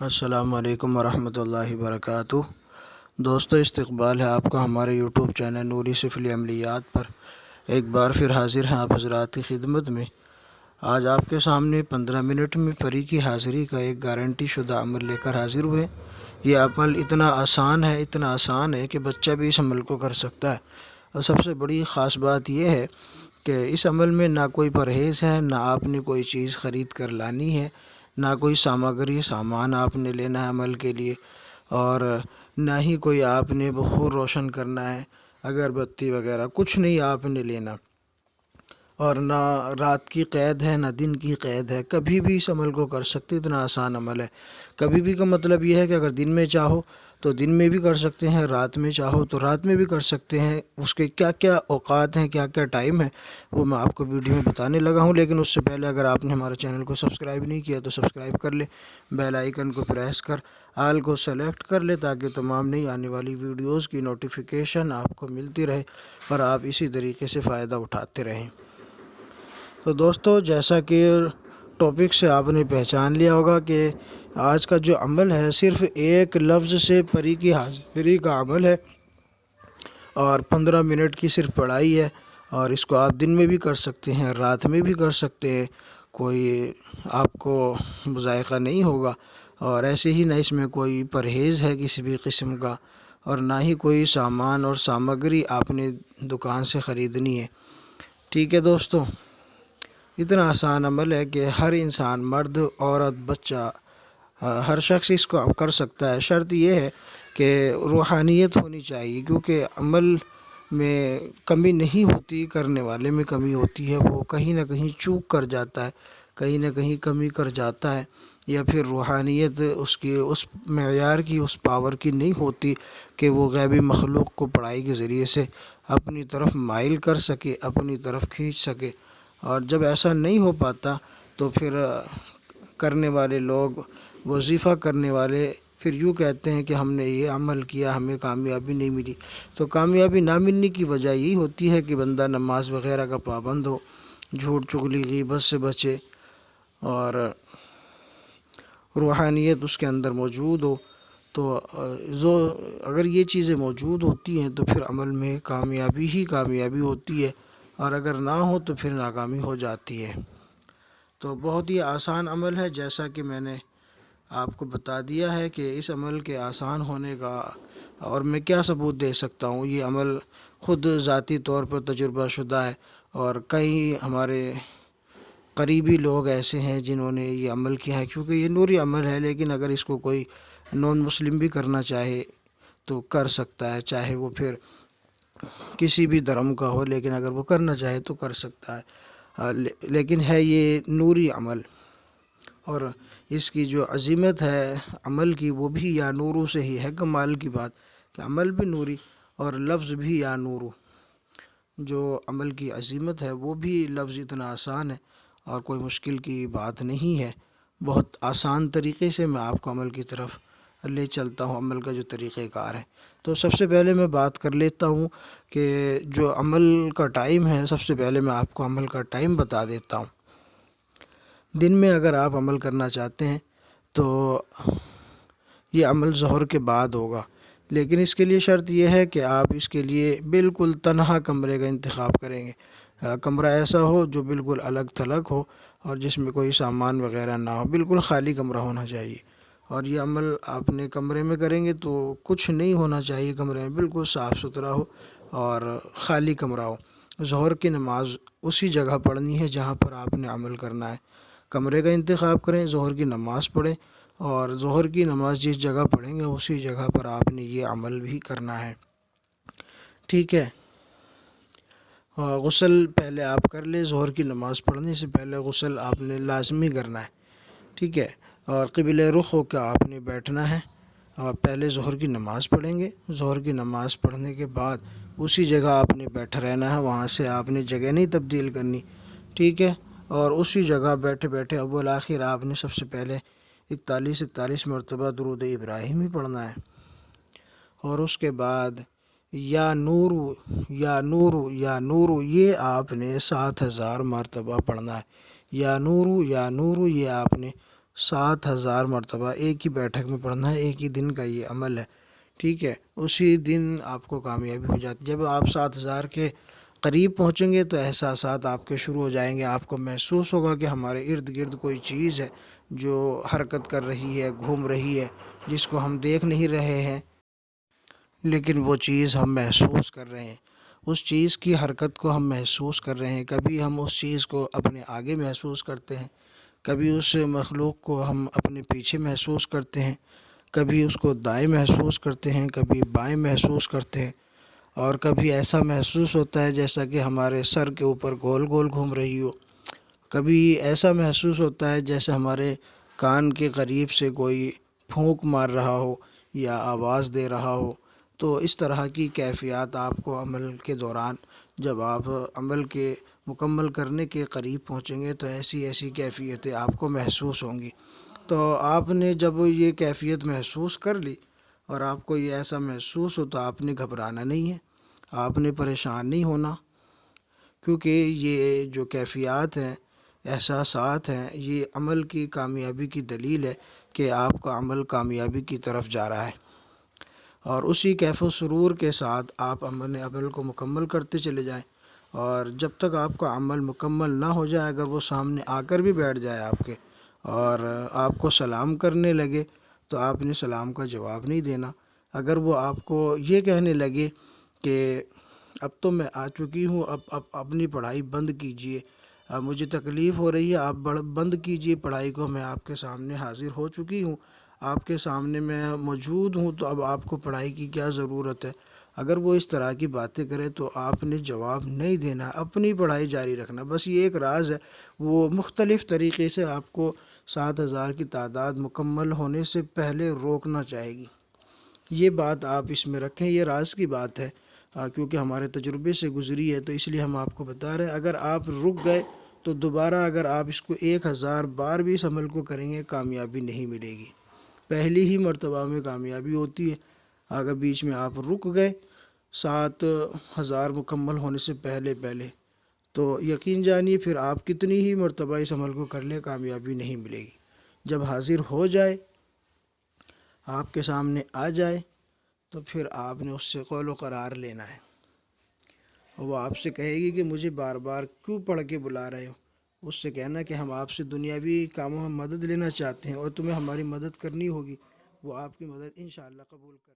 السلام علیکم ورحمۃ اللہ وبرکاتہ۔ دوستو، استقبال ہے آپ کا ہمارے یوٹیوب چینل نوری سفلی عملیات پر۔ ایک بار پھر حاضر ہیں آپ حضرات کی خدمت میں۔ آج آپ کے سامنے 15 منٹ میں پری کی حاضری کا ایک گارنٹی شدہ عمل لے کر حاضر ہوئے۔ یہ عمل اتنا آسان ہے کہ بچہ بھی اس عمل کو کر سکتا ہے۔ اور سب سے بڑی خاص بات یہ ہے کہ اس عمل میں نہ کوئی پرہیز ہے، نہ آپ نے کوئی چیز خرید کر لانی ہے، نہ کوئی سامان آپ نے لینا ہے عمل کے لیے، اور نہ ہی کوئی آپ نے بخور روشن کرنا ہے، اگربتی وغیرہ کچھ نہیں آپ نے لینا، اور نہ رات کی قید ہے نہ دن کی قید ہے۔ کبھی بھی اس عمل کو کر سکتے، اتنا آسان عمل ہے۔ کبھی بھی کا مطلب یہ ہے کہ اگر دن میں چاہو تو دن میں بھی کر سکتے ہیں، رات میں چاہو تو رات میں بھی کر سکتے ہیں۔ اس کے کیا کیا اوقات ہیں، کیا کیا ٹائم ہے، وہ میں آپ کو ویڈیو میں بتانے لگا ہوں۔ لیکن اس سے پہلے اگر آپ نے ہمارے چینل کو سبسکرائب نہیں کیا تو سبسکرائب کر لیں، بیل آئیکن کو پریس کر آل کو سلیکٹ کر لیں تاکہ تمام نئی آنے والی ویڈیوز کی نوٹیفیکیشن آپ کو ملتی رہے اور آپ اسی طریقے سے فائدہ اٹھاتے رہیں۔ تو دوستو، جیسا کہ ٹاپک سے آپ نے پہچان لیا ہوگا کہ آج کا جو عمل ہے صرف ایک لفظ سے پری کی حاضری کا عمل ہے، اور 15 منٹ کی صرف پڑھائی ہے، اور اس کو آپ دن میں بھی کر سکتے ہیں، رات میں بھی کر سکتے ہیں، کوئی آپ کو مذائقہ نہیں ہوگا، اور ایسے ہی نہ اس میں کوئی پرہیز ہے کسی بھی قسم کا، اور نہ ہی کوئی سامان اور سامگری آپ نے دکان سے خریدنی ہے۔ ٹھیک ہے دوستو، اتنا آسان عمل ہے کہ ہر انسان، مرد، عورت، بچہ، ہر شخص اس کو کر سکتا ہے۔ شرط یہ ہے کہ روحانیت ہونی چاہیے، کیونکہ عمل میں کمی نہیں ہوتی، کرنے والے میں کمی ہوتی ہے۔ وہ کہیں نہ کہیں چوک کر جاتا ہے، کہیں نہ کہیں کمی کر جاتا ہے، یا پھر روحانیت اس کی اس معیار کی، اس پاور کی نہیں ہوتی کہ وہ غیبی مخلوق کو پڑھائی کے ذریعے سے اپنی طرف مائل کر سکے، اپنی طرف کھینچ سکے۔ اور جب ایسا نہیں ہو پاتا تو پھر کرنے والے لوگ، وظیفہ کرنے والے، پھر یوں کہتے ہیں کہ ہم نے یہ عمل کیا، ہمیں کامیابی نہیں ملی۔ تو کامیابی نہ ملنے کی وجہ یہی ہوتی ہے کہ بندہ نماز وغیرہ کا پابند ہو، جھوٹ چغلی غیبت سے بچے، اور روحانیت اس کے اندر موجود ہو۔ تو اگر یہ چیزیں موجود ہوتی ہیں تو پھر عمل میں کامیابی ہی کامیابی ہوتی ہے، اور اگر نہ ہو تو پھر ناکامی ہو جاتی ہے۔ تو بہت ہی آسان عمل ہے، جیسا کہ میں نے آپ کو بتا دیا ہے کہ اس عمل کے آسان ہونے کا اور میں کیا ثبوت دے سکتا ہوں۔ یہ عمل خود ذاتی طور پر تجربہ شدہ ہے، اور کئی ہمارے قریبی لوگ ایسے ہیں جنہوں نے یہ عمل کیا ہے، کیونکہ یہ نوری عمل ہے۔ لیکن اگر اس کو کوئی نان مسلم بھی کرنا چاہے تو کر سکتا ہے، چاہے وہ پھر کسی بھی دھرم کا ہو، لیکن اگر وہ کرنا چاہے تو کر سکتا ہے۔ لیکن ہے یہ نوری عمل، اور اس کی جو عظمت ہے عمل کی، وہ بھی یا نورو سے ہی ہے۔ کمال کی بات کہ عمل بھی نوری اور لفظ بھی یا نورو۔ جو عمل کی عظمت ہے وہ بھی لفظ اتنا آسان ہے، اور کوئی مشکل کی بات نہیں ہے۔ بہت آسان طریقے سے میں آپ کو عمل کی طرف لے چلتا ہوں، عمل کا جو طریقہ کار ہے۔ تو سب سے پہلے میں بات کر لیتا ہوں کہ جو عمل کا ٹائم ہے، سب سے پہلے میں آپ کو عمل کا ٹائم بتا دیتا ہوں۔ دن میں اگر آپ عمل کرنا چاہتے ہیں تو یہ عمل ظہر کے بعد ہوگا، لیکن اس کے لیے شرط یہ ہے کہ آپ اس کے لیے بالکل تنہا کمرے کا انتخاب کریں گے۔ کمرہ ایسا ہو جو بالکل الگ تھلگ ہو، اور جس میں کوئی سامان وغیرہ نہ ہو، بالکل خالی کمرہ ہونا چاہیے۔ اور یہ عمل آپ نے کمرے میں کریں گے تو کچھ نہیں ہونا چاہیے کمرے میں، بالکل صاف ستھرا ہو اور خالی کمرہ ہو۔ ظہر کی نماز اسی جگہ پڑھنی ہے جہاں پر آپ نے عمل کرنا ہے۔ کمرے کا انتخاب کریں، ظہر کی نماز پڑھیں، اور ظہر کی نماز جس جگہ پڑھیں گے اسی جگہ پر آپ نے یہ عمل بھی کرنا ہے۔ ٹھیک ہے، غسل پہلے آپ کر لیں۔ ظہر کی نماز پڑھنے سے پہلے غسل آپ نے لازمی کرنا ہے، ٹھیک ہے، اور قبلہ رخ ہو کے آپ نے بیٹھنا ہے، اور پہلے ظہر کی نماز پڑھیں گے۔ ظہر کی نماز پڑھنے کے بعد اسی جگہ آپ نے بیٹھا رہنا ہے، وہاں سے آپ نے جگہ نہیں تبدیل کرنی، ٹھیک ہے، اور اسی جگہ بیٹھے بیٹھے اول آخر آپ نے سب سے پہلے 41 مرتبہ درود ابراہیمی پڑھنا ہے، اور اس کے بعد یا نورو یا نورو یا نورو یہ آپ نے 7000 مرتبہ پڑھنا ہے۔ یا نورو یا نورو یہ آپ نے 7,000 مرتبہ ایک ہی بیٹھک میں پڑھنا ہے، ایک ہی دن کا یہ عمل ہے، ٹھیک ہے؟ اسی دن آپ کو کامیابی ہو جاتی ہے۔ جب آپ 7,000 کے قریب پہنچیں گے تو احساسات آپ کے شروع ہو جائیں گے، آپ کو محسوس ہوگا کہ ہمارے ارد گرد کوئی چیز ہے جو حرکت کر رہی ہے، گھوم رہی ہے، جس کو ہم دیکھ نہیں رہے ہیں لیکن وہ چیز ہم محسوس کر رہے ہیں، اس چیز کی حرکت کو ہم محسوس کر رہے ہیں۔ کبھی ہم اس چیز کو اپنے آگے محسوس کرتے ہیں، کبھی اس مخلوق کو ہم اپنے پیچھے محسوس کرتے ہیں، کبھی اس کو دائیں محسوس کرتے ہیں، کبھی بائیں محسوس کرتے ہیں، اور کبھی ایسا محسوس ہوتا ہے جیسا کہ ہمارے سر کے اوپر گول گول گھوم رہی ہو، کبھی ایسا محسوس ہوتا ہے جیسے ہمارے کان کے قریب سے کوئی پھونک مار رہا ہو یا آواز دے رہا ہو۔ تو اس طرح کی کیفیات آپ کو عمل کے دوران، جب آپ عمل کے مکمل کرنے کے قریب پہنچیں گے تو ایسی ایسی کیفیتیں آپ کو محسوس ہوں گی۔ تو آپ نے جب یہ کیفیت محسوس کر لی اور آپ کو یہ ایسا محسوس ہو تو آپ نے گھبرانا نہیں ہے، آپ نے پریشان نہیں ہونا، کیونکہ یہ جو کیفیات ہیں، احساسات ہیں، یہ عمل کی کامیابی کی دلیل ہے کہ آپ کا عمل کامیابی کی طرف جا رہا ہے۔ اور اسی کیف و سرور کے ساتھ آپ عمل کو مکمل کرتے چلے جائیں، اور جب تک آپ کا عمل مکمل نہ ہو جائے، اگر وہ سامنے آ کر بھی بیٹھ جائے آپ کے اور آپ کو سلام کرنے لگے تو آپ نے سلام کا جواب نہیں دینا۔ اگر وہ آپ کو یہ کہنے لگے کہ اب تو میں آ چکی ہوں، اب اپنی پڑھائی بند کیجئے، اب مجھے تکلیف ہو رہی ہے، آپ بند کیجئے پڑھائی کو، میں آپ کے سامنے حاضر ہو چکی ہوں، آپ کے سامنے میں موجود ہوں، تو اب آپ کو پڑھائی کی کیا ضرورت ہے؟ اگر وہ اس طرح کی باتیں کرے تو آپ نے جواب نہیں دینا، اپنی پڑھائی جاری رکھنا۔ بس یہ ایک راز ہے، وہ مختلف طریقے سے آپ کو 7,000 کی تعداد مکمل ہونے سے پہلے روکنا چاہے گی۔ یہ بات آپ اس میں رکھیں، یہ راز کی بات ہے، کیونکہ ہمارے تجربے سے گزری ہے، تو اس لیے ہم آپ کو بتا رہے ہیں۔ اگر آپ رک گئے تو دوبارہ اگر آپ اس کو 1,000 بار بھی اس عمل کو کریں گے، کامیابی نہیں ملے گی، پہلی ہی مرتبہ میں کامیابی ہوتی ہے۔ اگر بیچ میں آپ رک گئے 7,000 مکمل ہونے سے پہلے تو یقین جانیے پھر آپ کتنی ہی مرتبہ اس عمل کو کر لیں، کامیابی نہیں ملے گی۔ جب حاضر ہو جائے، آپ کے سامنے آ جائے، تو پھر آپ نے اس سے قول و قرار لینا ہے۔ وہ آپ سے کہے گی کہ مجھے بار بار کیوں پڑھ کے بلا رہے ہو؟ اس سے کہنا کہ ہم آپ سے دنیاوی کاموں میں مدد لینا چاہتے ہیں اور تمہیں ہماری مدد کرنی ہوگی۔ وہ آپ کی مدد انشاءاللہ قبول کر